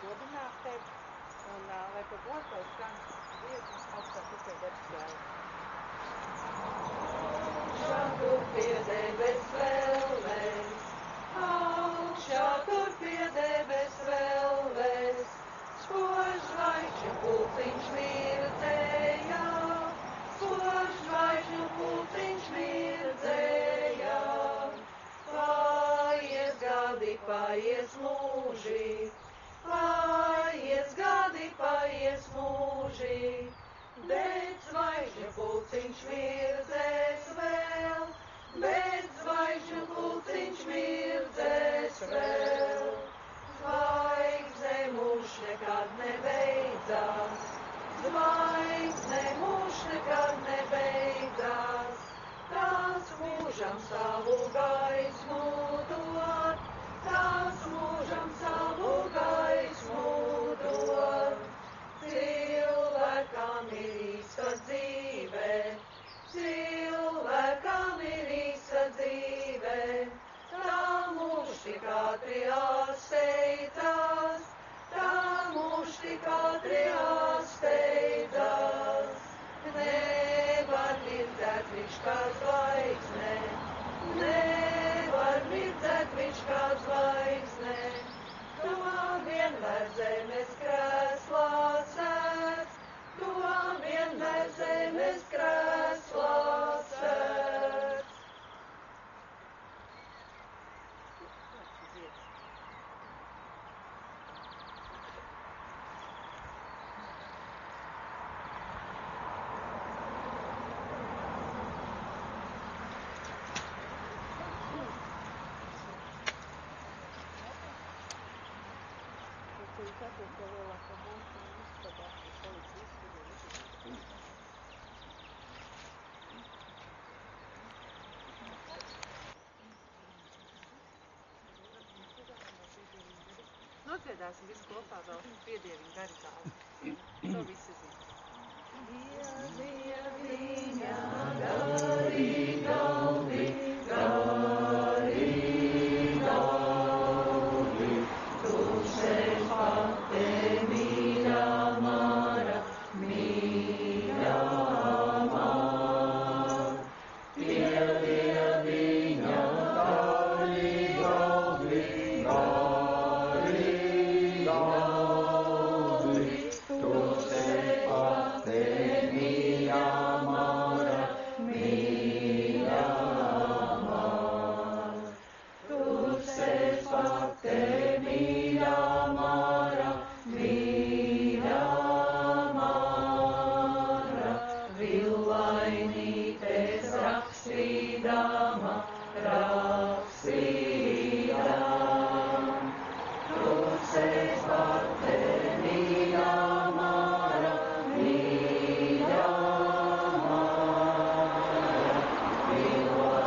godināt tevi, un lai pa godu tev skan dziesma augstā tu pie debes vēl. Augšā tur pie debes vēlēs, augšā tur pie debes vēlēs, spožs zvaigžņu pulciņš mirdzēja, spožs zvaigžņu pulciņš mirdzēja. Paies gadi, paies mūži, paies gadi, paies mūži, bet zvaigžņu pulciņš mirdzēs vēl, bet zvaigžņu pulciņš mirdzēs vēl. Zvaigzne mūž nekad nebeidzās, zvaigzne mūž nekad nebeidzās, tās mūžam savu gaismu dod, tās mūžam savu gaismu dod. Cilvēkam ir īsta dzīve, cilvēkam ir īsta dzīve, tā mūž tik ātri atsteidzās, tā mūž tik ātri atsteidzās. Nevar mirdzēt viņš kā zvaigzne, nevar mirdzēt viņš kā zvaigzne, to vienmēr zemes krēslā sēdz, to vienmēr zemes krēslā sēdz. Nodziedāsim visu kopā vēl piedieviņu garigāli. To visi zina. Piedieviņa garigāli, garigāli, tu sēž pati mīļā Māra, mīļā Māra. Piedieviņa garigāli, garigāli, tu sēž pati mīļā Māra, mīļā Māra. Tu sēž pati mīļā Māra, mīļā Māra. Villainītes rakstīdama, rakstīdama. Tu sēž pati mīļā Māra, mīļā Māra.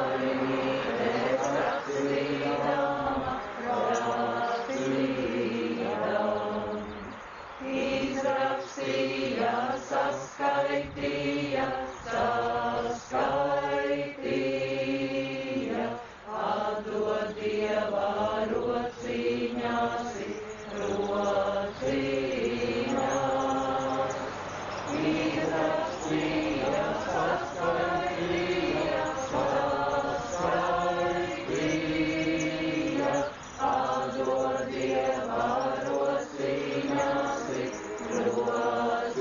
Villainītes rakstīdama, rakstīdama. Izrakstīja, saskaitīja, saskaitīja, atdod Dieva rociņās, rociņās. Izrakstīja, saskaitīja, saskaitīja, atdod Dieva rociņās, rociņās.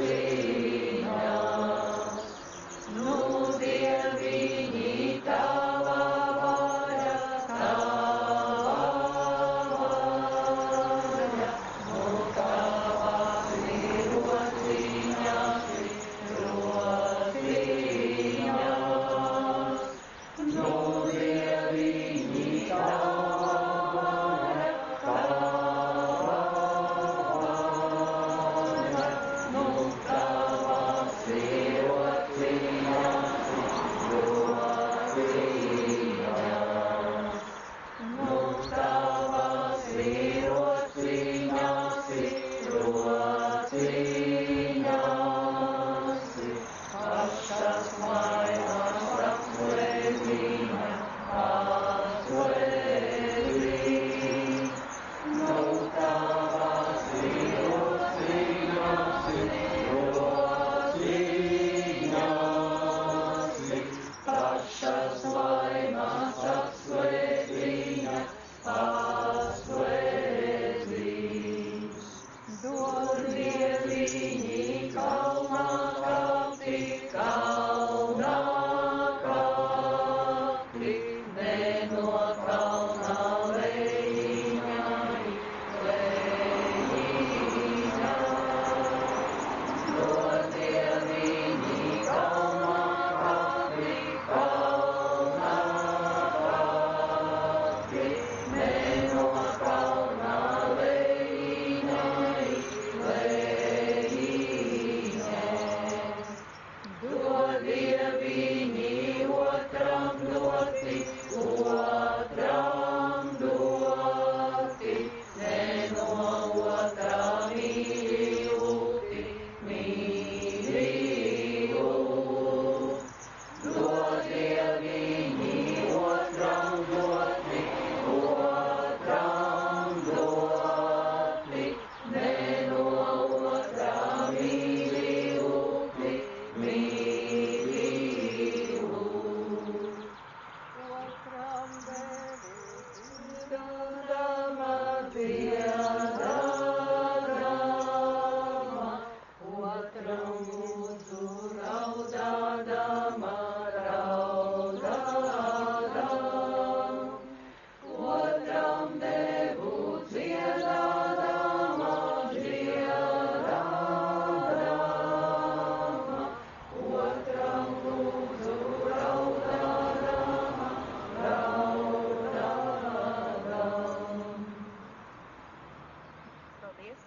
Paldies.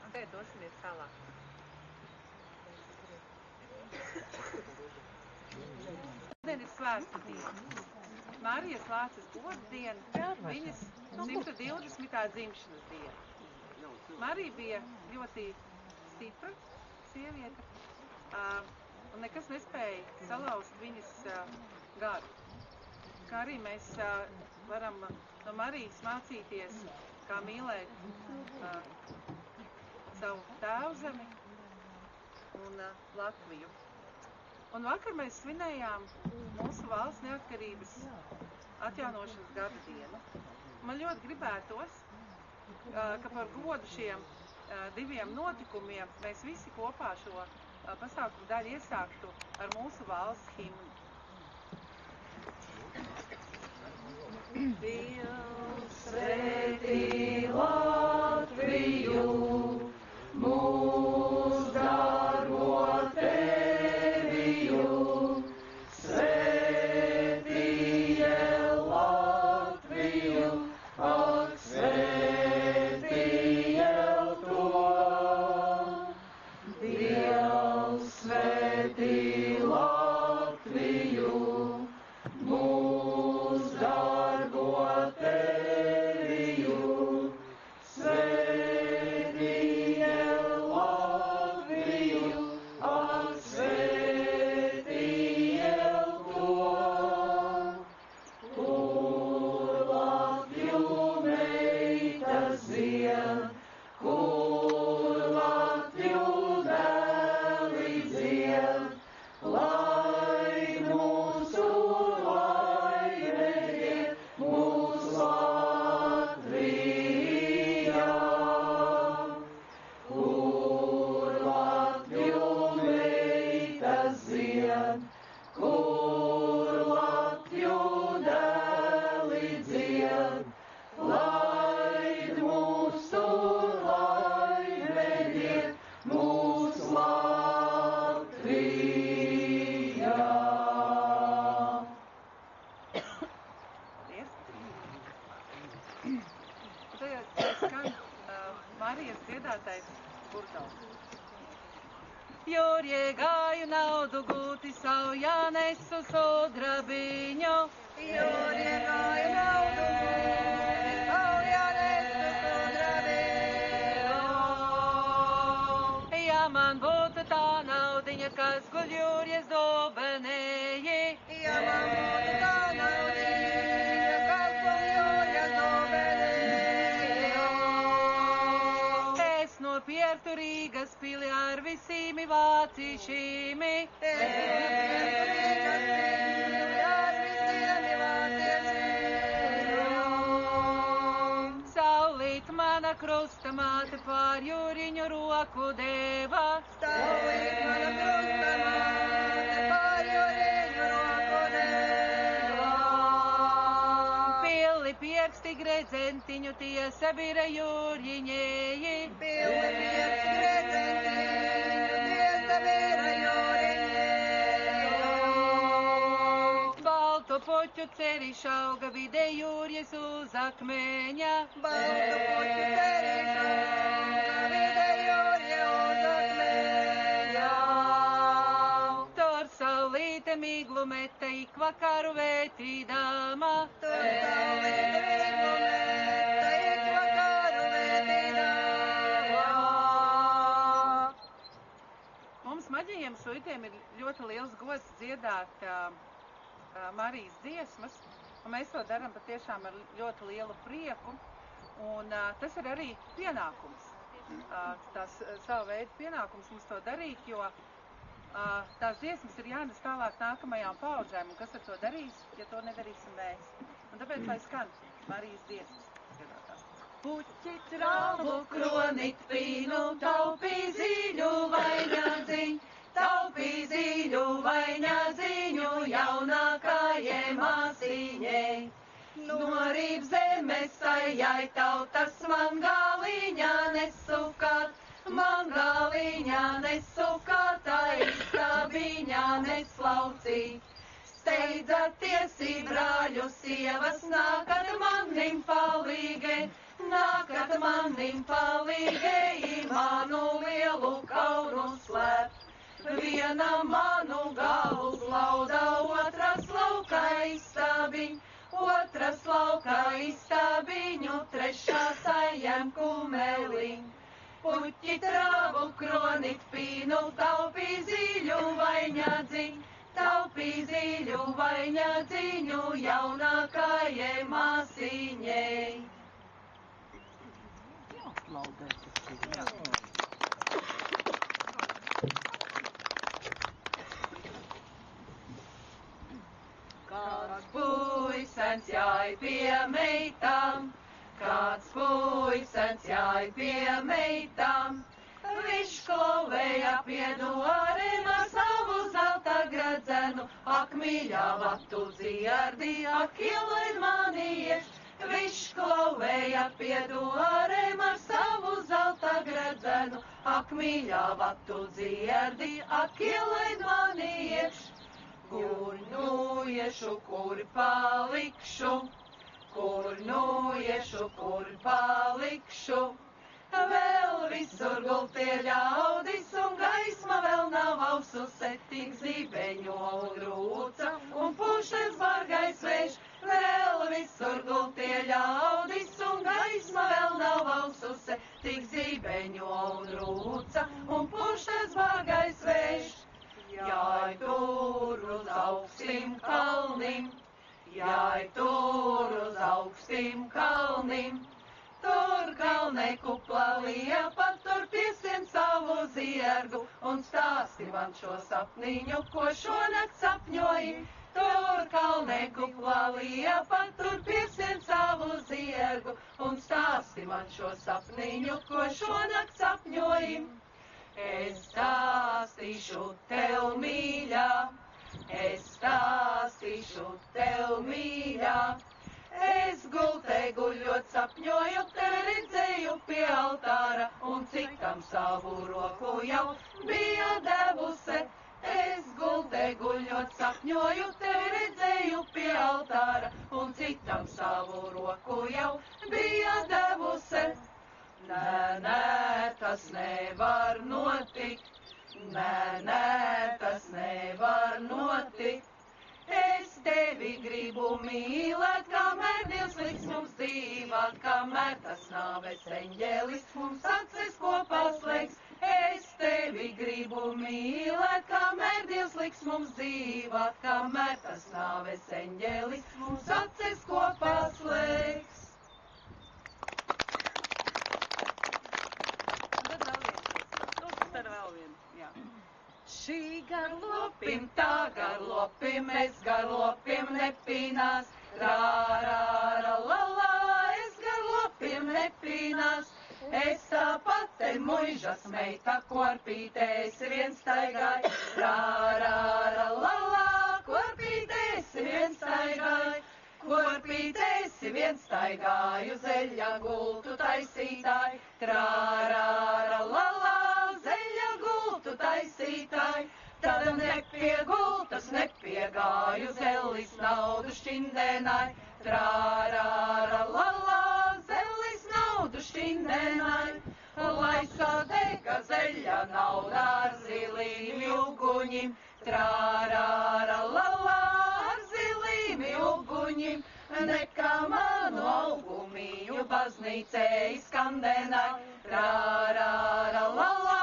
Un tagad dosimies tālāk. Šodien ir svētku diena. Marijas Lāces godsdiena, viņas 120. dzimšanas diena. Marija bija ļoti stipra sieviete, un nekas nespēja salauzt viņas garu. Kā arī mēs varam no Marijas mācīties, kā mīlēt savu tēvzemi un Latviju. Un vakar mēs svinējām mūsu valsts neatkarības atjaunošanas gada dienu. Man ļoti gribētos, ka par godu šiem diviem notikumiem mēs visi kopā šo pasākumu daļu iesāktu ar mūsu valsts himnu. Dievs svētī Latviju, mūs dārgo Teviju, svētīja Latviju, ak svētīja to. Dievs svētī Latviju, mūs dārgo Teviju, svētīja Latviju, ak svētīja to. Kur Latviju meitas zied, kur Latviju dēli dzied, lai mūsu Latvijā. Kur Latviju meitas zied, kur Latviju dēli dzied, lai mūsu laimējiet mūs Latvijā. Tagad skan Marijas dziedātais burtaus. Jūrie gāju naudu gūti savu Jānesu sudrabiņu. Jūrie gāju naudu gūti savu Jānesu sudrabiņu. Ja man būtu tā naudiņa, kas guļ jūries dobenēji. Ja man būtu tā naudiņa, kas guļ jūries dobenēji. Es nopirktu Rīgas pili ar visīmi vāciešīmi. Saulīt mana krusta māte pār jūriņu roku deva. Saulīt mana krusta māte pār jūriņu roku deva. Pili pierksti gredzentiņu tiesa bira jūriņēji. Pili pierksti gredzentiņu tiesa bira jūriņēji. Balto poķu ceriš auga vidē jūries uz akmeņa. Balto poķu ceriš auga vidē jūries uz akmeņa. Tur saulīte miglu meta ik vakaru vētīdama. Tur saulīte miglu meta ik vakaru vētīdama. Mums maģijiem suitiem ir ļoti liels gods dziedāt Marijas dziesmas, un mēs to darām patiešām ar ļoti lielu prieku, un tas ir arī pienākums. Tās savu veidu pienākums mums to darīt, jo tās dziesmas ir jānes tālāk nākamajām paudzēm, un kas ar to darīs, ja to nedarīsim mēs. Un tāpēc lai skan Marijas dziesmas dziedātās. Puķi travu kronit pīnu, taupī zīļu vainadziņu, taupī zīļu vainadziņu jaunākajai māsīņai. Norīb zemes sajai tautas man galiņā nesukāt, man galiņā nesukāt, aistabiņā neslaucīt. Steidzaties, brāļu sievas, nākat manim palīgē, nākat manim palīgēji, manu lielu kaunu slēp. Viena manu galvu slauda, otras lauka istabiņ, otras lauka istabiņu, trešā sajem kumeliņ. Puķi travu kronit pīnu, taupī zīļu vaiņadziņ, taupī zīļu vaiņadziņu, jaunākajai māsiņai. Kāds puisens jāj pie meitām, kāds puisens jāj pie meitām, viņš klauvēja pie dorēm ar savu zelta gredzenu, ak mīļāva tu dzierdi, ak ielaid mani iekš, viņš klauvēja pie dorēm ar savu zelta gredzenu, ak mīļāva tu dzierdi, ak ielaid mani iekš. Kur nu iešu, kur palikšu, kur nu iešu, kur palikšu. Vēl visur gultie ļaudis un gaisma vēl nav aususe, tik zibeņo un rūca un pušas bargais vējš. Vēl visur gultie ļaudis un gaisma vēl nav aususe, tik zibeņo un rūca un pušas bargais vējš. Jāj tur uz augstim kalnim, jāj tur uz augstim kalnim, tur kalnē kupla liepa, tur piesien savu ziergu un stāsti man šo sapniņu, ko šonakt sapņoji. Tur kalnē kupla liepa, tur piesien savu ziergu un stāsti man šo sapniņu, ko šonakt sapņoji. Es stāstīšu tev, mīļā, es stāstīšu tev, mīļā. Es gultē guļot sapņoju, tevi redzēju pie altāra, un citam savu roku jau bija devuse. Es gultē guļot sapņoju, tevi redzēju pie altāra, un citam savu roku jau bija devuse. Nē, nē, tas nevar notikt, nē, nē, tas nevar notikt. Es tevi gribu mīlēt, kamēr Dievs liks mums dzīvāt, kamēr tas nāves eņģelis mums acis kopā slēgs. Es tevi gribu mīlēt, kamēr Dievs liks mums dzīvāt, kamēr tas nāves eņģelis mums acis kopā slēgs. Šī garlopim, tā garlopim, es garlopim nepīnās, rā, rā, rā, la, la, es garlopim nepīnās. Es tāpat te muižas meita, korpītēs viens staigāj, rā, rā, rā, la, la, korpītēs viens staigāj. Korpītēs viens staigāj, uz zeļa gultu taisītāj, trā, rā, rā, la, la. Taisītāji, tad nepie gultas nepiegāju, zelis naudu šķindēnai, trā, rā, rā, la, la, zelis naudu šķindēnai. Lai sadega zeļa nauda ar zilīm uguņim, trā, rā, rā, la, la, ar zilīm uguņim, nekā manu augumīju baznīcei skandēnai, trā, rā, rā, la, la.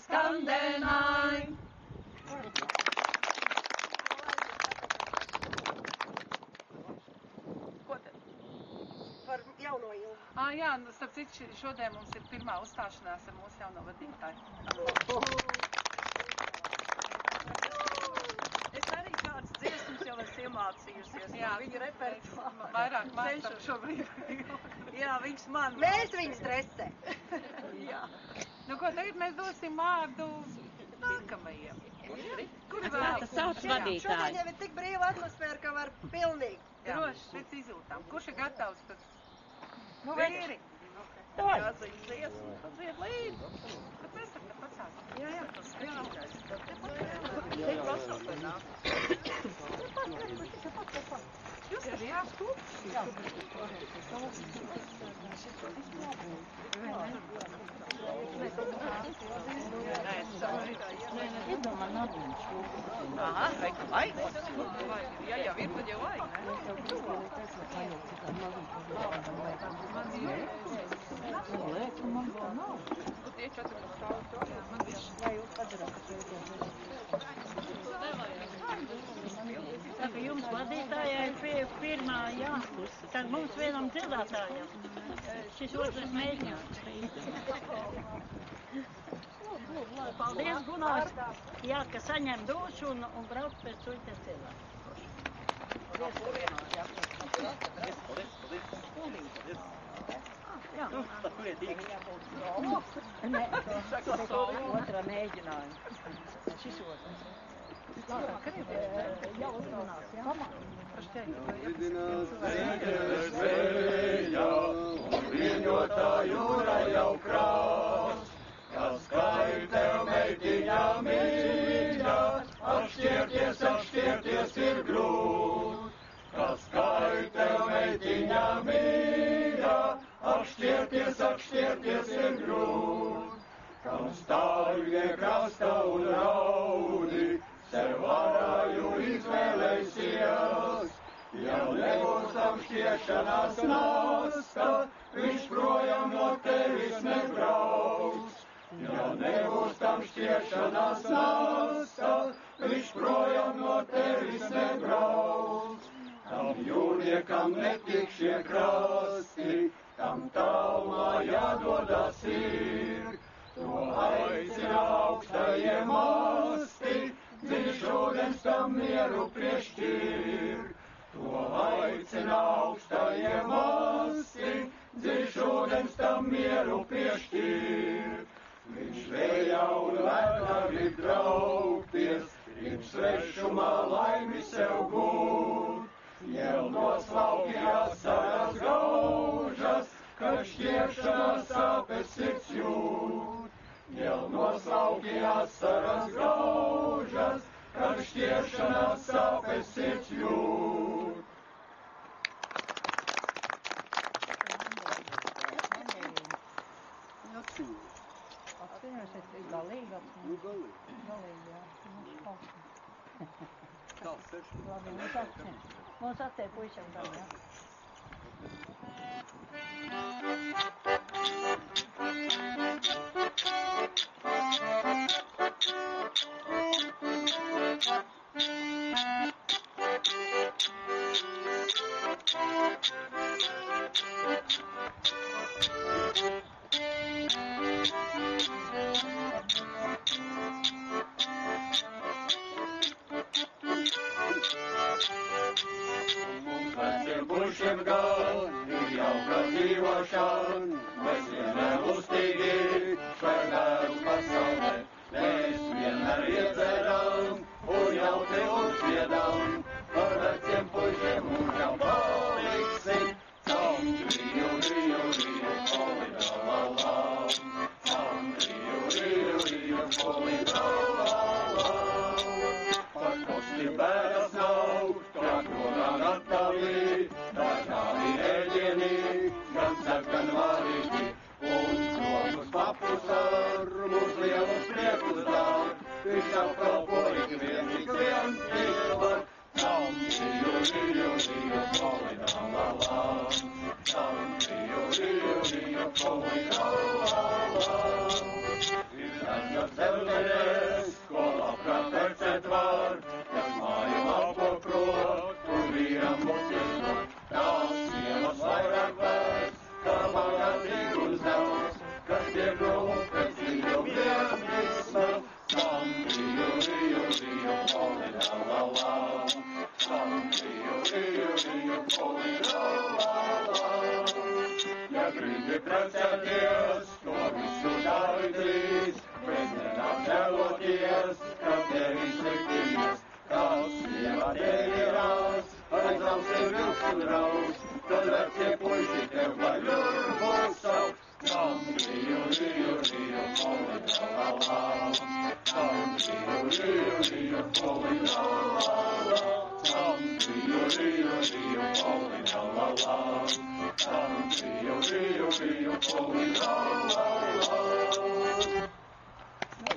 Skandēnai. Ko tad? Par jauno ilgu. Jā, starp citu, šodien mums ir pirmā uzstāšanās ar mūsu jauno vadītāju. Es arī kāds dziesmas jau esmu iemācījusies. Jā, viņa repertuāra. Vairāk mācām šobrīd. Jā, viņš man. Mēs viņu stresē. Jā. Nu, ko tagad mēs dosim vārdu nākamajiem. Kuri vēl? Tas sauc vadītāju. Šodien jau ir tik brīva atmosfēra, ka var pilnīgi. Droši, pēc izjūtām. Kurš ir gatavs tad? Nu, vīri? Jāziņas dziesmu, tad dzied līdzi. Bet nesaka pacāk. Jā, tas skatītājs. Tik pasaulē nāk. Jūs arī jāstūpš. Jā. Iedomā nadiņš. Aha, reku vajag. Ja jau ir, tad jau vajag, ne? Lieku man tā nav. Tie 4 stāv. Jā, man viss. Jā, jūs padarāt, ka Saka, jums vadītājai pirmā, jā. Tad mums vienam dziedātājam. Šis otrs mēģinājums. Paldies, Gunārs. Jā, ka saņem dušu un brauc pēc suites cilvēku. Jā. Nē, otrā mēģinājuma. Šis otrs. Jau uzrunās, jā? Lidinās zeķeres vēja, un viņotā jūra jau krās. Kas kai tev, meitiņā mīļa, atšķirties ir grūt. Kas kai tev, meitiņā mīļa, atšķirties ir grūt. Kam stāvļie krasta un raudi, sev varāju izvēlēsies. Ja nebūs tam šķiešanās nasta, viņš projām no tevis nebrauks. Ja nebūs tam šķiešanās nasta, viņš projām no tevis nebrauks. Tam jūrniekam netik šie krasti, tam tālumā jādodas ir. To aicina augstajie masti, dziļš ūdens tam mieru piešķir. To aicina augstajie masti, dziļš ūdens tam mieru piešķir. Viņš vējā un vētrā grib traukties, grib svešumā laimi sev gūt. Jau noslauki asaras gaužas, ka šķiešanās sāpes sirds jūt. Jau noslauki asaras gaužas, ka šķiešanās sāpes sirds jūt. Atcīmēs, ir galīgi. Nu, galīgi. Galīgi, jā. Kāds seši? Labi, mums atcēja puišam tam, jā. Pušiem gan ir jauka dzīvošana, mēs vienmēr lustīgi švaigājam pasaulē. Mēs vienmēr iedzeram un jauki un dziedam, par veciem pušiem mūžam paliksim. Tam riju, polidalala, tam riju, polidalala. Par kosti bēdas nav, kā kronā gatavi, dažādi ēdieni, gan cept, gan varīti, un kromus papus ar mūs lielus priekus dār. Viņš apkalpo ikvien, tik vien var. Tam riju, polidalala, tam riju, polidalala. Ir dažas zemdeļes, ko labprāt percēt var, kas māju apkoprot un vīram muties dot. Tās sievas vairāk vērts, kā bagātīgi un zelts, kas tiek no upes dziļumiem izsmelt. Tam riju, polidalala, tam riju, polidalala. Ja gribi precēties, to visu darītīs, bez nenapžēloties, ka tevi sliktījies. Tās sieva tevirās, aizrausi vilks un raus, tad vecie puiši tev vai ļurbu sauks.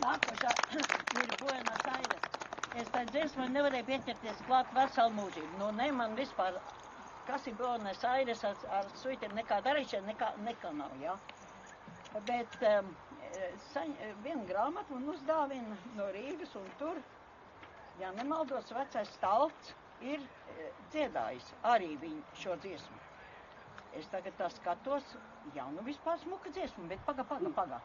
Nākošā ir Buenos Aires. Es tā dziesmu nevarēju pieķerties klāt veselu mūžību. Nu, ne man vispār, kas ir Buenos Aires ar suitiem, nekā darīšana, nekā nav, jā. Bet viena grāmata man uzdāvina no Rīgas, un tur, ja nemaldos, vecais Stalts ir dziedājis arī viņu šo dziesmu. Es tagad tā skatos, jā, nu vispār smuka dziesma, bet paga.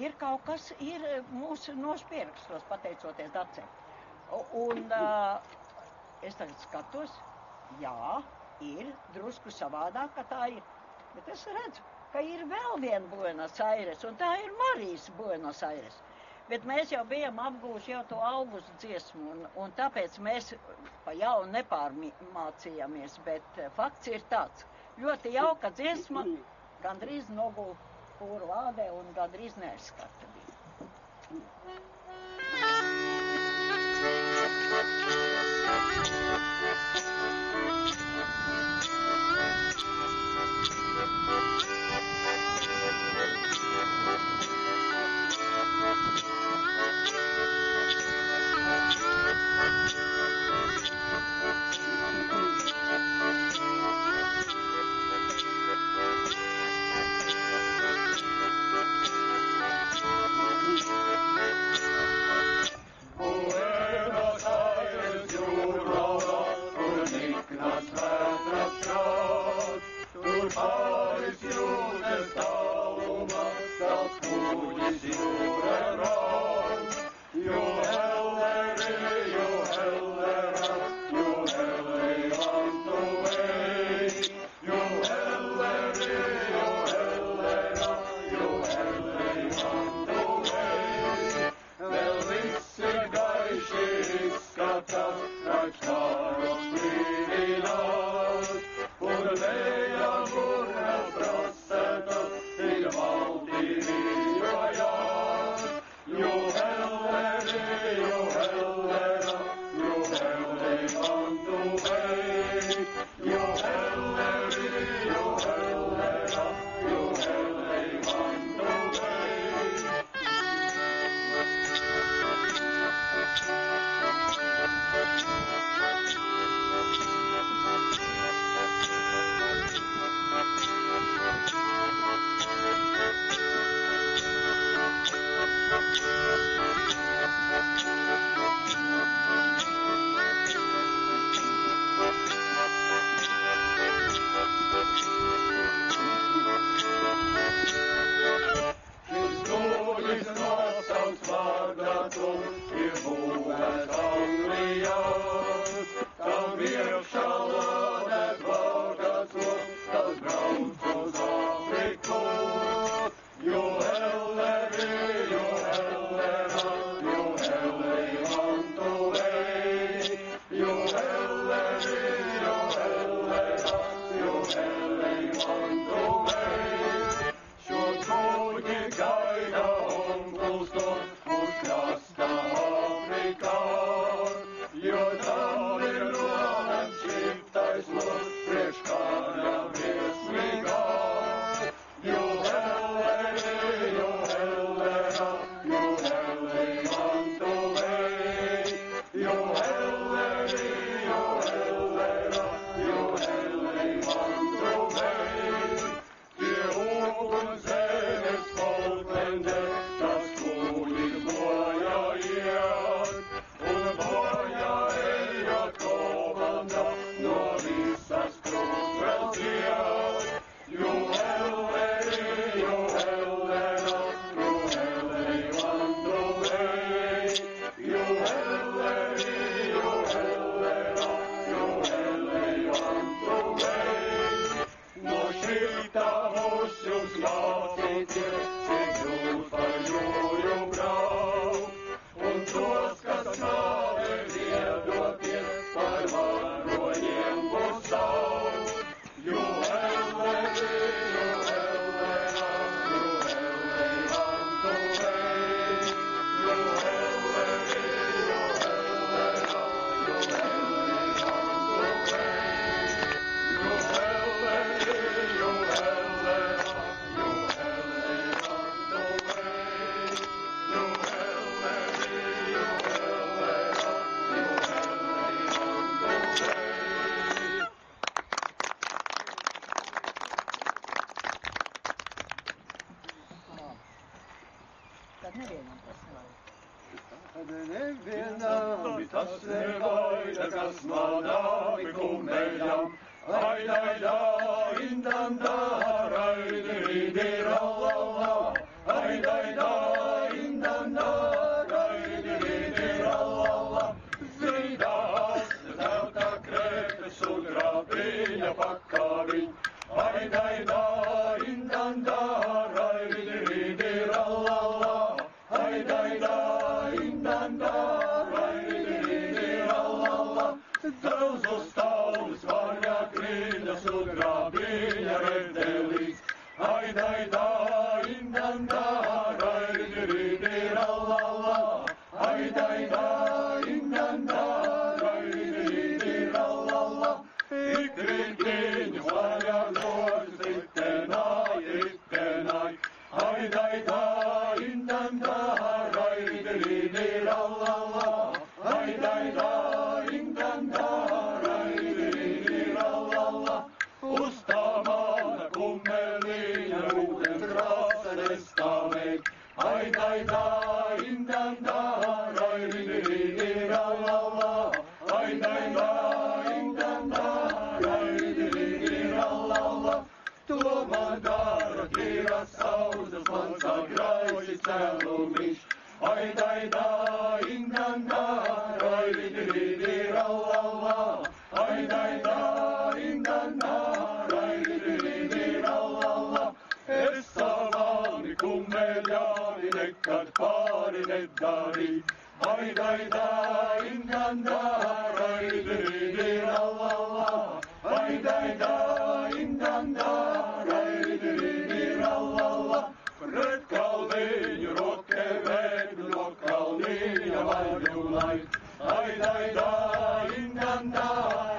Ir kaut kas, ir mūsu nošpierakstos, pateicoties Dacei. Un es tagad skatos, jā, ir drusku savādāk, ka tā ir. Bet es redzu, ka ir vēl viena Buenos Aires, un tā ir Marijas Buenos Aires. Bet mēs jau bijām apgūši jau to augustu dziesmu, un tāpēc mēs pa jaunu nepārmācījāmies, bet fakts ir tāds. Ļoti jauka dziesma, gandrīz nogul pūru lādē un gandrīz neaizskarta bija. tad nevienam tas nevajag. Nevienam tas nevajag, kas manām kummeļam. Ai, dai, da, indan, da, raidi, ridi, rallala. Ai, dai, da, indan, da, raidi, ridi, rallala. Zīdās, zelta krēpes un grābiņa pakaviņ. Ai, dai, da, indan, da, raidi, ridi, rallala. Ai, dai, da, indan, da, raidi, ridi, rallala. Dzelzu stāvus vaļā kriļas un grābiņa redelīs. Ai, dai, da, indan, da, raidi, ridi, rallala. Ai, dai, da, indan, da, raidi, ridi, rallala. Ikriņu vaļā dodas ritenai, ritenai. Ai, dai, da, indan, da, raidi, ridi, rallala. Ai, dai, da, indan, da, raidi, ridi, rallala. Uz tā mana kummeliņa ūdens krāsa nestāvēt. Ai, dai, da, indan, da, raidi, ridi, rallala. Ai, dai, da, indan, da, raidi, ridi, rallala. To man dara tīras sauzes, man sagrauži celumiš. Ai, dai, da, indan, da, raidi, ridi, rallala. Ai, dai, da, indan, da, raidi, ridi, rallala. Es savāmi kummeļāmi nekad pāri nedarīt. Ai, dai, da, indan, da, raidi, ridi, rallala. Ai, dai, da, indan, da, raidi, ridi, rallala. Pret kalniņu roke vēdu no kalniņa vaļu laid. Ai, dai, da, indan, da,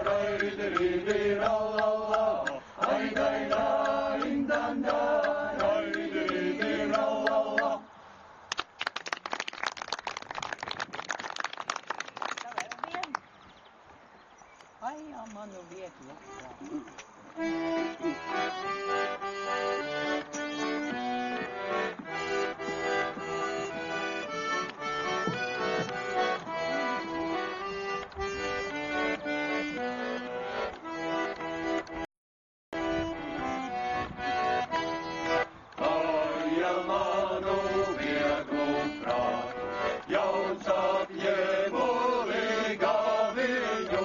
raidi, ridi, rallala. Ai, dai, da, indan, da, raidi, ridi, rallala. Tā vēl vienu. Ai, jā, manu vieklu. Ai, manu vieglu prātu, jauns apņēmu līgā viņu.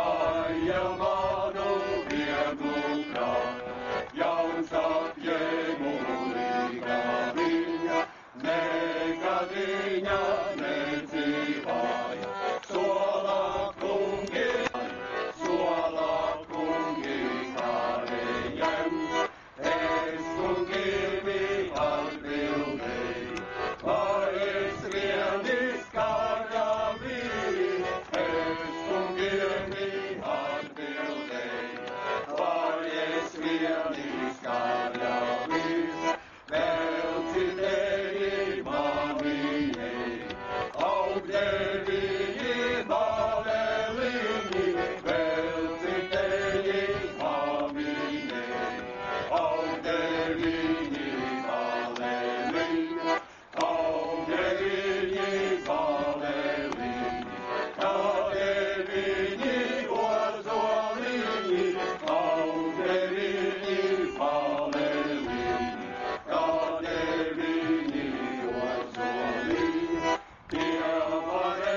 Ai, manu vieglu prātu, jauns apņēmu līgā viņa. Nekad viņa nedzīvāja, solā kungi kārējiem. Es kungimi atbildēju, vai es vienis kārļavīri. Es kungimi atbildēju, vai es vienis kārļavīri. Vēl citēji mamijai, augdeviņi bāveliņi. Vēl citēji mamijai, augdeviņi bāveliņi. Augdeviņi bāveliņi, kādeviņi ozoliņi. Augdeviņi bāveliņi, kādeviņi ozoliņi. Tie var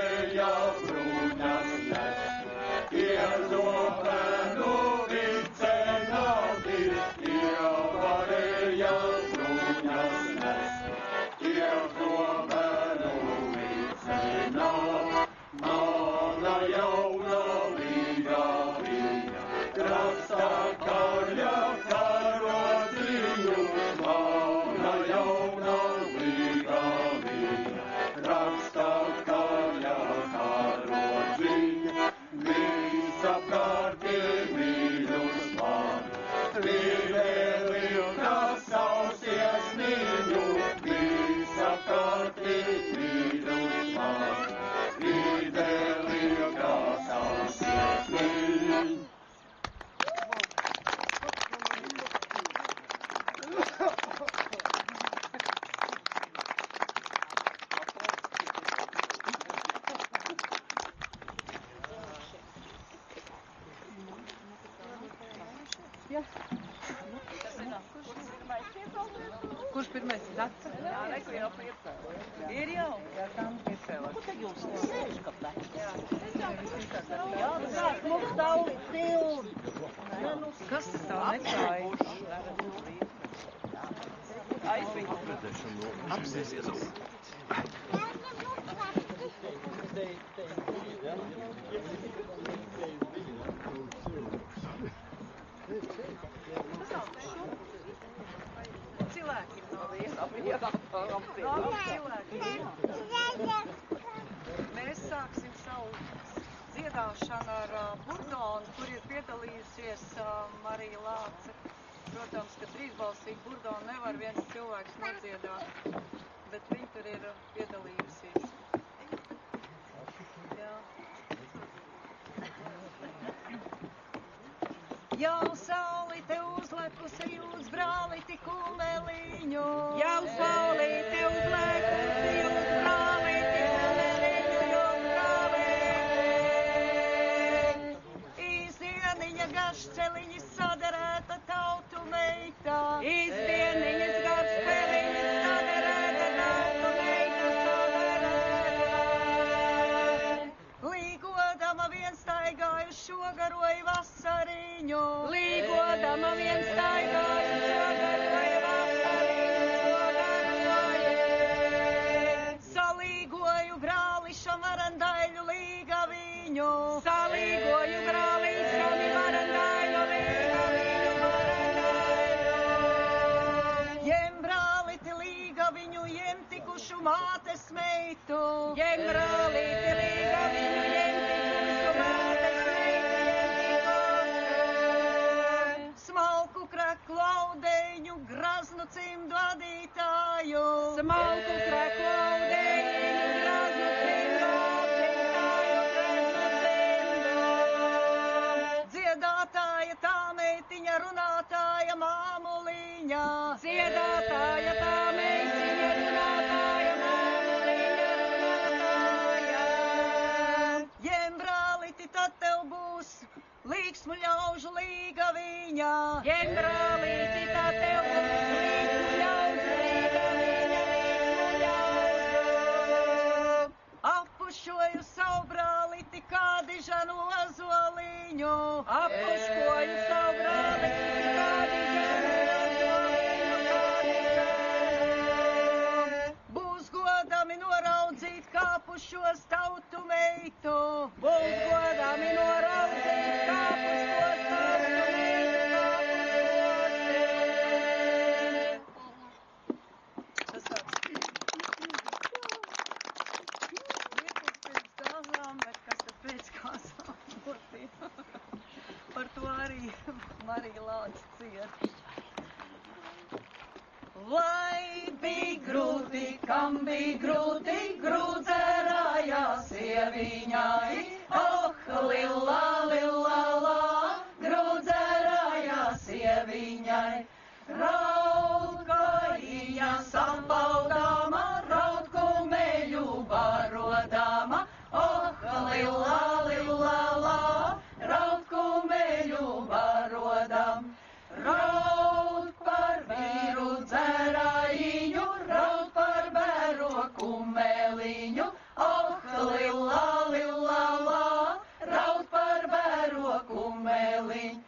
Kurš pirmais Dace? Jā, reku jau piecēlē. Ir jau. Jā, tam piecēlē. Ko te jūs sēž, kāpēc? Jā, sāk mums daudz sildi. Kas tas tā nekāja? Apsēsies. Cilvēki no viena cilvēki. Mēs sāksim savu dziedāšanu ar burdonu, kur ir piedalījusies Marija Lāce. Protams, ka trīsbalsīgi burdonu nevar viens cilvēks nodziedāt, bet viņi tur ir piedalījusies. Jā. Jau saulīte uzlekusi uz brālīti kumeliņu. Jau saulīte uzlekusi uz brālīti kumeliņu, jo brālīti. Izdieniņa garš celiņas saderēta tautu meita. Izdieniņas garš celiņas saderēta tautu meita, saderēta. Līgodama vien staigāju šogaroju vasariņu. Līgodama vien staigāju šogaroju vasariņu, šogaroju. Salīgoju brālišam varandaļu līgaviņu. Salīgoju brālišam varandaļu līgaviņu, varandaļu. Jem brāliti līgaviņu, jem tikušu mātes meitu. Jem brāliti līgaviņu, jem tikušu mātes meitu, jem tikušu. Smalku kreklu audeņu, graznu cimdu adītāju. Smalku kreklu audeņu, graznu cimdu adītāju, graznu cimdu. Dziedātāja tā meitiņa, runātāja māmuliņa. Dziedātāja tā meitiņa, runātāja māmuliņa, runātāja. Jem brāliti, tad tev būs līksmu ļaužu līgaviņa. Jem brālīti, tad tev būs līksmu ļaužu līgaviņa, līksmu ļaužu. Apušoju savu brāliti, kā dižanu ozoliņu. Apuškoju savu brāliti, kā dižanu ozoliņu, kā dižanu. Būs godami noraudzīt kāpušos tautu meitu. Būs godami noraudzīt kāpušos tautu meitu, kāpušos. Tas tāds liekums pēc dāzām, bet kas tad pēc kāzām būtī? Par to arī Marija Lāce ciet. Lai bija grūti, kam bija grūti, grūdzerājās sieviņai. Oh, lillā, lillā, lā, grūdzerājās sieviņai. Raud kājīja sapaudāma, raud kumeļu barodāma. Oh, lillā, lillā, lā, raud kumeļu barodām. Raud par vīru dzerājiņu, raud par bēro kumeliņu. Oh, lillā, lillā, lā, raud par bēro kumeliņu.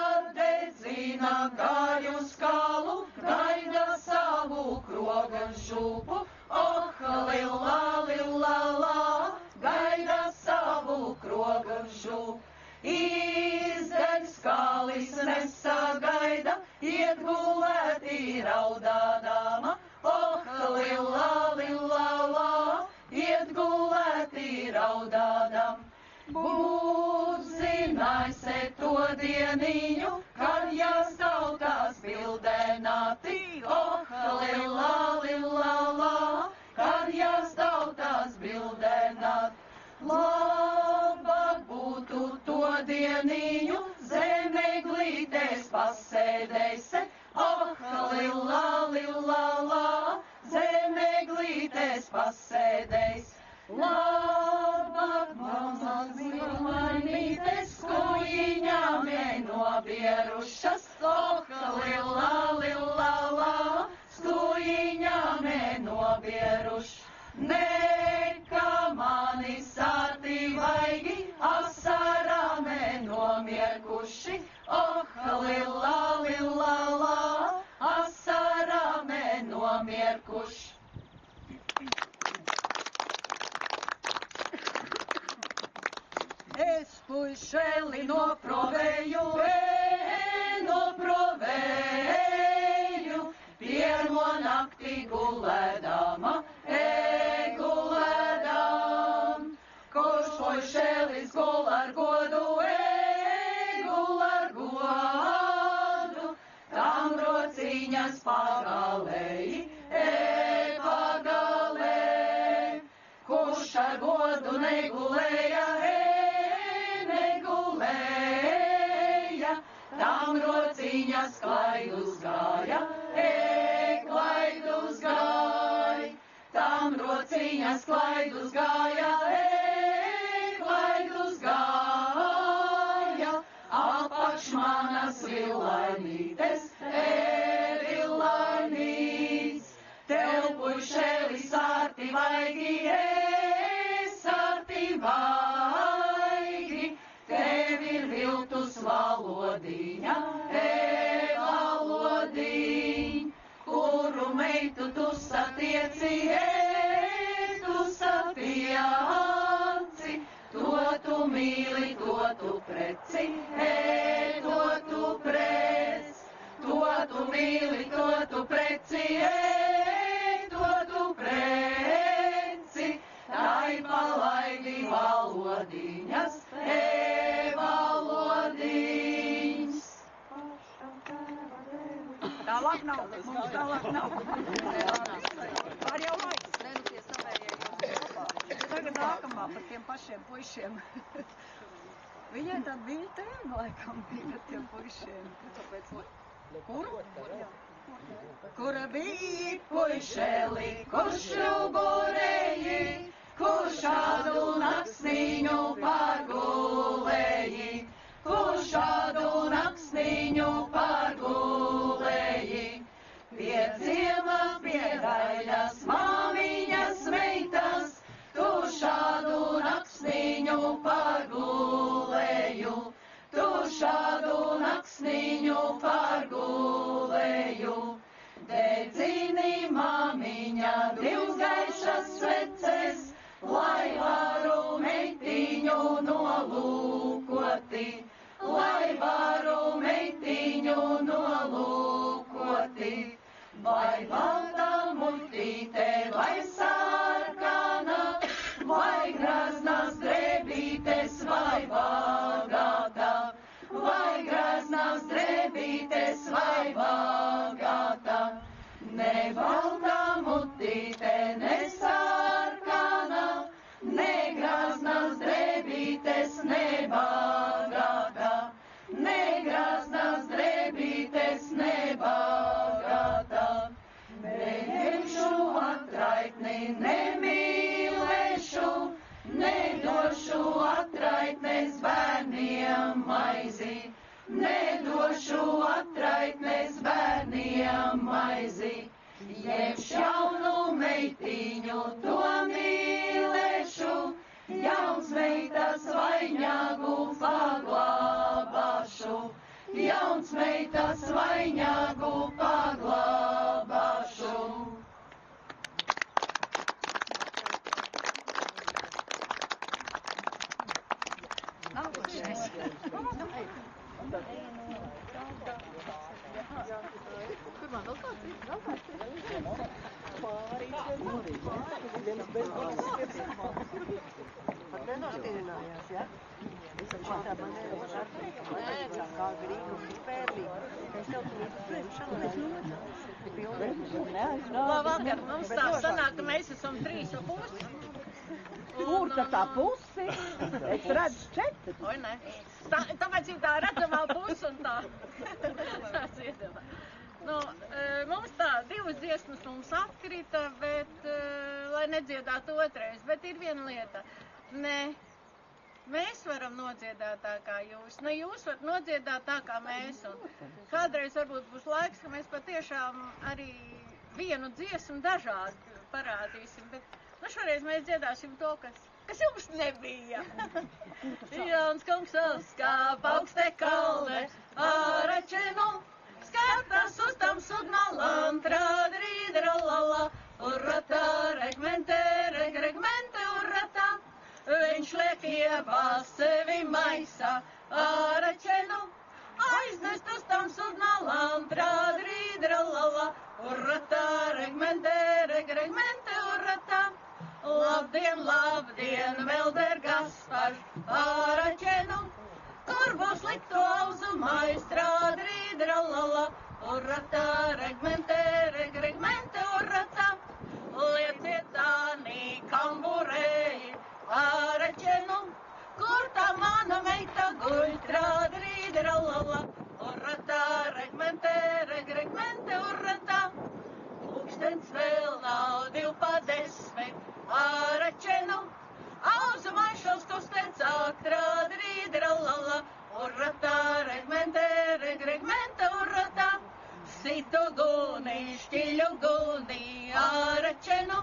Iededzina kāju skalu, gaida savu krogan šūpu. Oh, lillā, lillā, lā, gaida savu krogan šūpu. Izdeg skalis nesagaida, iet gulēti raudādāma. Oh, lillā, lillā, lā, iet gulēti raudādām. Būt zināise to dieniņu, kad jāstautās bildēnāti. Oh, lillā, lillā, lā, kad jāstautās bildēnāti. Labāk būtu to dieniņu, zemeglītēs pasēdēse. Oh, lillā, lillā, lā, zemeglītēs pasēdēs. Labāk mazas zilmainītes, kujiņām no nobierušas, oh, lilla, lilla, la, skujiņā nenobieruš. Neka mani sāti vaigi, asarā nenomierkuši, oh, lilla, lilla, la, asarā nenomierkuši. Es puišeli noprovēju, noprovēju, pirmo nakti gulēdama, gulēdam. Kurš puišelis gul ar godu, gul ar godu, tam rociņas pagalēji, pagalēji. Kurš ar godu negulēja, tam rociņas klaidus gāja, klaidus gāja. Tam rociņas klaidus gāja, klaidus gāja. Apakš manas villainītes, villainītes. Tev puišeli sārti vaigi, sārti vaigi. Tev ir viltus valodiņa, valodiņ, kuru meitu tu satieci, tu satieci, to tu mīli, to tu preci, to tu prec, to tu mīli, to tu preci, to tu preci, tai palaidi valodiņas, valodiņas. Tālāk nav, mums tālāk nav. Var jau laiks, tie savējie jau kopā. Tagad nākamā par tiem pašiem puišiem. Viņai tāda viņa tēma laikam bija par tiem puišiem. Kur? Kura bija puišeli, kurš šuburēji, kurš šādu naksniņu pārgulēji, kurš šādu naksniņu pārgulēji. Pie ciema, pie daļas, māmiņas meitas, tu šādu naksniņu pārgulēju, tu šādu naksniņu pārgulēju. Dedzini, māmiņa, divas gaišas sveces, lai varu meitiņu nolūkoti, lai varu meitiņu nolūkoti. Vai balta mutīte, vai sarkana, vai graznas drēbītes, vai bagāta, vai graznas drēbītes, vai bagāta. Ne balta mutīte, ne sarkana, ne graznas drēbītes, ne bagāta, ne graznas drēbītes, ne bagāta. Neņemšu atraitni, nemīlēšu, nedošu atraitnes bērniem maizi, nedošu atraitnes bērniem maizi. Jeb jaunu meitiņu to mīlēšu, jauns meitas vainagu paglābāšu, jauns meitas vainagu paglābāšu. Nākošais. Kur man vēl kāds ir? Vēl kāds ir? Pat nenošķirinājās, ja? Visam šitā manēra šarpīga, kā grīgu, pērlīga. Es tev tur izspriekšanu, Labvakar, mums tā sanāk, ka mēs esam 3,5. Kur tā pusi? Es redzu 4. Oi, ne. Tāpēc ir tā redzamā puse un tā. Tā dziedamā. Nu, mums tā, 2 dziesmas mums atkrita, bet, lai nedziedātu otrais, bet ir viena lieta. mēs varam nodziedāt tā kā jūs. Ne jūs varat nodziedāt tā kā mēs. Un kādreiz varbūt būs laiks, ka mēs patiešām arī vienu dziesmu dažādi parādīsim. Bet šoreiz mēs dziedāsim to, kas jums nebija. Jauns kungs uzkāp augstē kalne, āračenu, skatās uz tam sudmalam, trādrīdralala, urratā, regmente, regmente, urratā. Viņš liek iebās sevi maisā, āračenu, aiznest uz tam sudmalam, trādrīdralala, urratā, regmente, regmente, urratā. Labdien, labdien, vēl der Gaspar, āračenu, kur būs likt auzu maistrā, drīdralala, urratā, regmente, regmente, urratā. Lieciet tānī kamburēji, āračenu, kur tā mana meita guļ, drīdralala, urratā, regmente, regmente, urratā. Pūkstens vēl nav 12, āračenu, auzu maišos kustens aktrā, drīdralala, urratā, regmente, regmente, urratā. Situ guni, šķiļu guni, āračenu,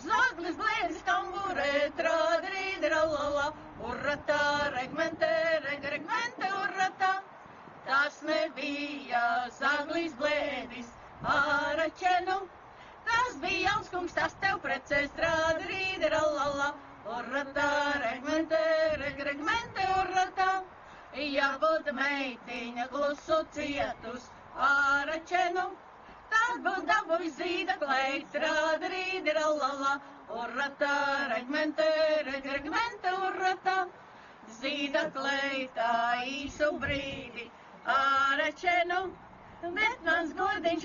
zaglis blēdis kamburē, trā, drīdralala, urratā, regmente, regmente, urratā. Tas nebija zaglis blēdis, āračenu, tas bija jauns kungs, tas tev precēs, trādrīdralala, urratā, regmente, regmente, urratā. Ja būtu meitiņa klusu cietus, āračenu, tad būtu dabūjis zīda kleit, trādrīdralala, urratā, regmente, regmente, urratā. Zīda kleitā īsu brīdi, āračenu, bet mans godiņš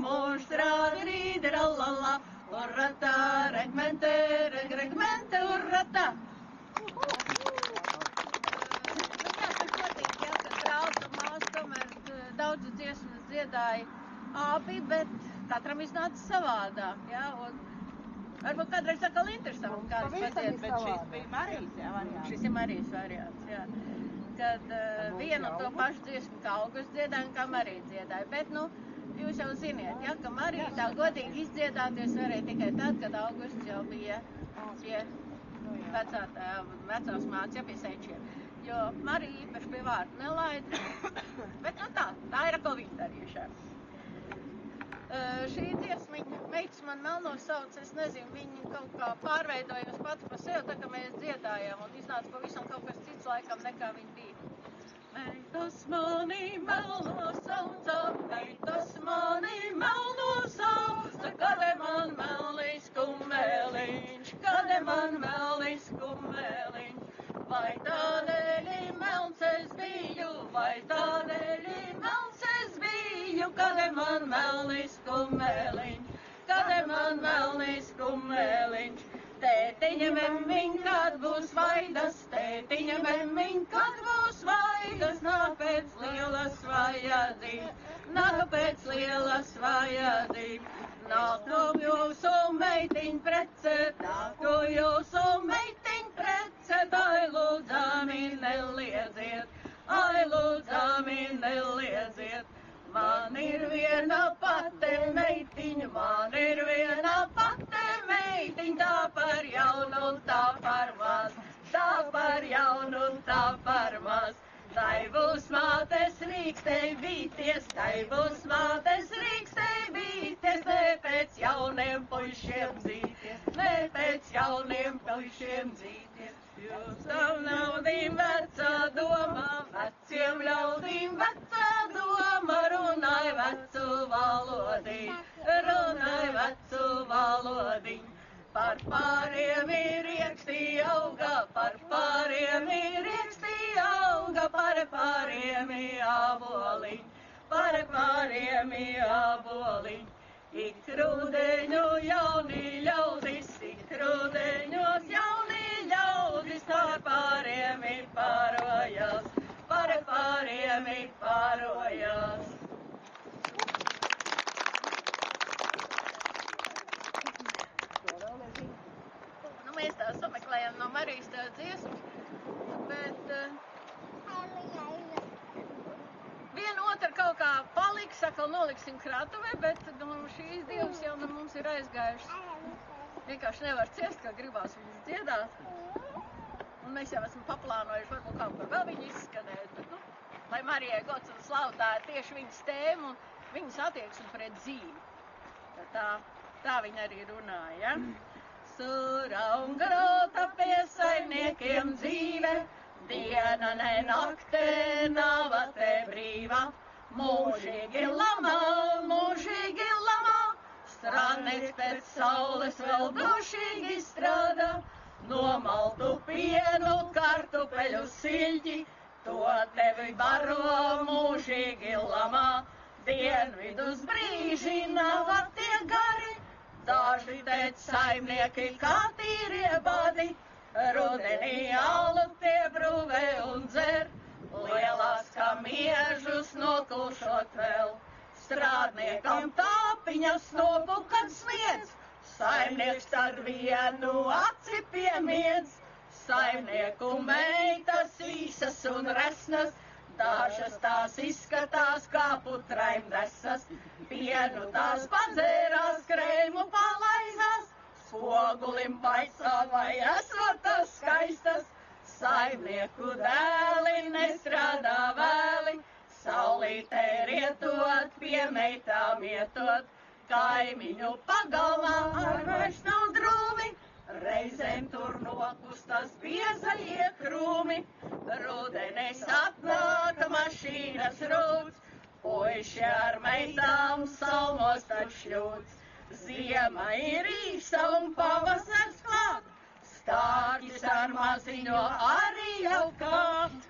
mūžs trādrīdralala, urratā, regmente, regmente, urratā. Jāsaka godīgi, jā, ka brālis un māsa tomēr daudz dziesmas dziedāja abi, bet katram iznāca savādāk, jā, un varbūt kādreiz atkal interesanti, kāds padzied, bet šis bija Marijas, jā, variants. Šis ir Marijas variants, jā. Kad vienu to pašu dziesmu kā Augusts dziedāja un kā Marija dziedāja. Bet, jūs jau ziniet, ja, ka Marija tā godīgi izdziedāties varēja tikai tad, kad Augusts jau bija pie vecās mātes, ja pie sečiem. Jo Marija īpaši pie vārdu nelaida, bet tā ir atkal viņa darīšana. Šī dziesmiņa, meitas man melno sauc, es nezinu, viņa kaut kā pārveidojās pats pa sevi, tā kā mēs dziedājām, un iznāca pavisam kaut kas cits laikam nekā viņa bija. Meitas mani melno sauca, meitas mani melno sauca, kade man melnīs kumeliņš, kade man melnīs kumeliņš. Vai tādēļ melns es biju, vai tādēļ melns es biju, kade man melnīs kumeliņš, kade man melnīs kumeliņš. Tētiņa memmiņ, kad būs vaidas, tētiņa memmiņ, kad būs vaidas, nāk pēc lielas vajadzības, nāk pēc lielas vajadzības. Nāku jūsu meitiņ precēt, nāku jūsu meitiņ precēt, ai lūdzami neliedziet, ai lūdzami neliedziet. Man ir viena pate meitiņa, man ir viena pate meitiņa, tā par jaunu, tā par maz, tā par jaunu, tā par maz. Tai būs mātes rīkstei bīties, tai būs mātes rīkstei bīties, ne pēc jauniem puišiem dzīties, ne pēc jauniem puišiem dzīties. Jūs tam ļaudīm vecā doma, veciem ļaudīm vecā doma, runāj vecu valodiņu, runāj vecu valodiņu. Par pāriem ir riekstī auga, par pāriem ir riekstī auga, par pāriem ir aboliņ, par pāriem ir aboliņ. Ik rudeņu jauni ļaudis, ik rudeņos jauni ļaudis, par pāriem ir pārojās, par pāriem ir pārojās. Mēs tā sameklējam no Marijas tā dziesmu, bet viena otra kaut kā paliks, atkal noliksim krātuvē, bet šīs divas jau mums ir aizgājušas. Vienkārši nevar ciest, ka gribās viņas dziedāt. Un mēs jau esam paplānojuši, varbūt kaut kur vēl viņu izskanēt, bet, lai Marijai gods un slavu, tā ir tieši viņas tēma un viņas attieksme pret dzīvi. Tā viņa arī runāja, ja? Sura un grota pie saimniekiem dzīve, diena ne naktē nav te brīva. Mūžīgi lamā, strādnieks pēc saules vēl drošīgi strādā. Nomaltu pienu, kartupeļu siļķi, to tevi baro mūžīgi lamā. Dienvidus brīži nav tie gari, daži teic saimnieki kā tīrie badi. Rudenī alu tie brūvē un dzer, lielās kā miežus nokulšot vēl. Strādniekam tāpiņas nobukad sniedz, saimnieks tad vienu aci piemiedz. Saimnieku meitas īsas un resnas, dažas tās izskatās kā putraimdesas. Pienu tās padzērās, kreimu palaizās, spogulim baicā vai esot tās skaistas. Saimnieku dēli nestrādā vēli, saulītē rietot, pie meitām ietot. Kaimiņu pagalmā ar vairs nav drūmi, reizēm tur nokustas piezaļie krūmi. Rudenis atnāk mašīnas rūts, puiši ar meitām salmos tad šļūts. Ziema ir īsa un pavasars klāt, stārķis ar maziņo arī jau kāpt.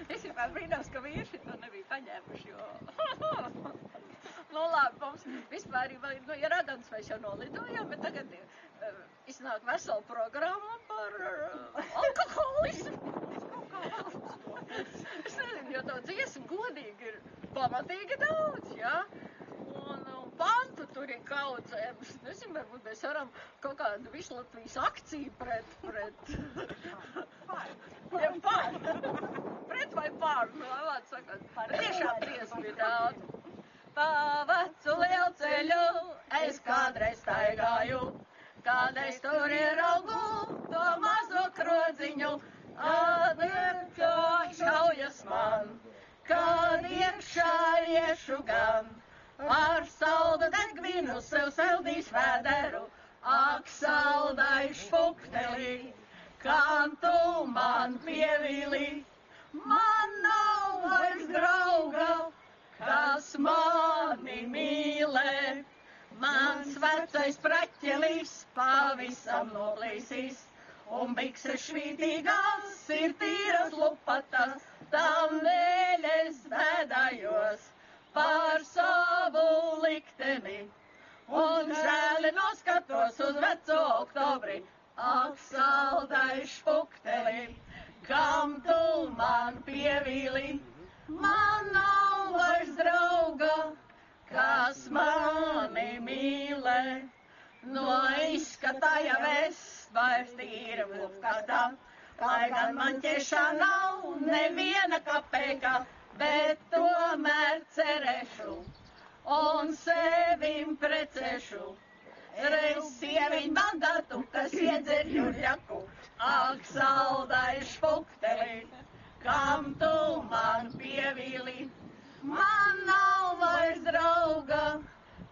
Es vienmēr brīnos, ka vīrši to nebija paņēmuši, jo... labi, mums vispār ir Radans, mēs jau nolidojām, bet tagad iznāk vesela programma par alkoholismu. Es nezinu, jo to dziesmu godīgi ir pamatīgi daudz, jā? Un pantu tur ir kaudzēm. Es nezinu, varbūt mēs varam kaut kādu visu Latvijas akciju pret... Pret vai pār, labāk sakot. Tiešām dziesmu ir daudz. Pa vecu lielceļu es kādreiz staigāju, kādreiz tur ieraugu to mazo krodziņu. Atliekā šaujas man, kad iekšā iešu gan. Ar saldu degvinu sev sildīs vēderu, ak saldai špuktelī, kam tu man pievīlī. Man nav vairs drauga, kas mani mīlē. Mans vecais praķelis pavisam noplīsīs, un bikses švītīgās ir tīras lupatas, tam dēļ es bēdājos par savu likteni. Un žēli noskatos uz veco oktobri, ak saldai špukteli, kam tu man pievīli. Man nav vairs drauga, kas mani mīlē. No izskata jau es vairs tīra vilkatā, lai gan man ķešā nav neviena kapeka, bet tomēr cerēšu un sevim precēšu. Reiz sieviņ bagatu, kas iedzer jūļaku, ak saldai špukteli, kam tu man pievīli. Man nav vairs drauga,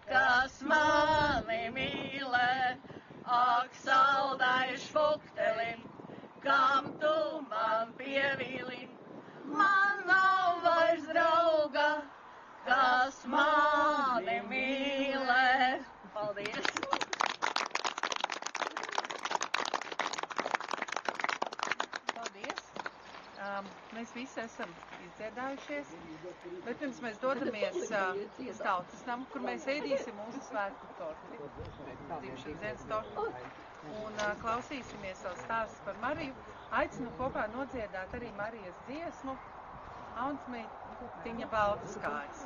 kas mani mīlē, ak saldai špukteli, kam tu man pievīli. Man nav vairs drauga, kas mani mīlē. Paldies! Paldies! Mēs visi esam izdziedājušies, bet pirms mēs dodamies uz tautas namu, kur mēs ēdīsim mūsu svētku torti, dzimšanas dienas torti, un klausīsimies savu stāstu par Mariju. Aicinu kopā nodziedāt arī Marijas dziesmu, Aunsmītiņa baltas kājas.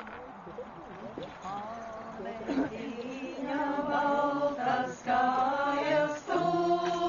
Aunsmītiņa baltas kājas tu